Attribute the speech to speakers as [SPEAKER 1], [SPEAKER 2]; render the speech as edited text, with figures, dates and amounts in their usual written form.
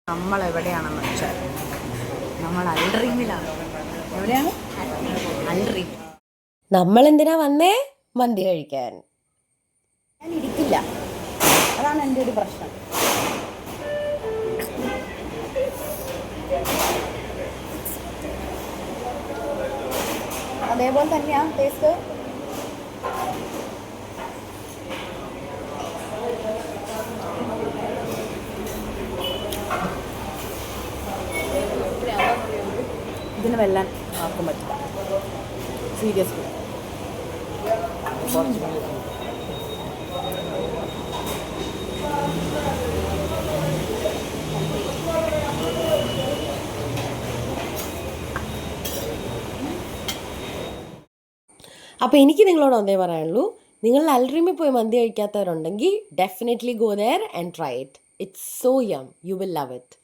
[SPEAKER 1] നമ്മളെവിടെയാണെന്ന് വെച്ചാൽ നമ്മൾ അൽഡ്രീമിലാണ്. എവിടെയാണ്? അൽഡ്രീം.
[SPEAKER 2] നമ്മളെന്തിനാ വന്നേ? മന്തി കഴിക്കാൻ.
[SPEAKER 1] ഞാൻ ഇരിക്കില്ല, അതാണ് എൻ്റെ ഒരു പ്രശ്നം. അതേപോലെ തന്നെയാണ് ടേസ്റ്റ്. ഇതിന് വെല്ലാൻ ആർക്കും പറ്റില്ല, സീരിയസ്ലി.
[SPEAKER 2] അപ്പോൾ എനിക്ക് നിങ്ങളോട് ഒന്നേ പറയാനുള്ളൂ, നിങ്ങൾ അൽഡ്രീമിൽ പോയി മന്തി കഴിക്കാത്തവരുണ്ടെങ്കിൽ definitely go there and try it. It's so yum, you will love it.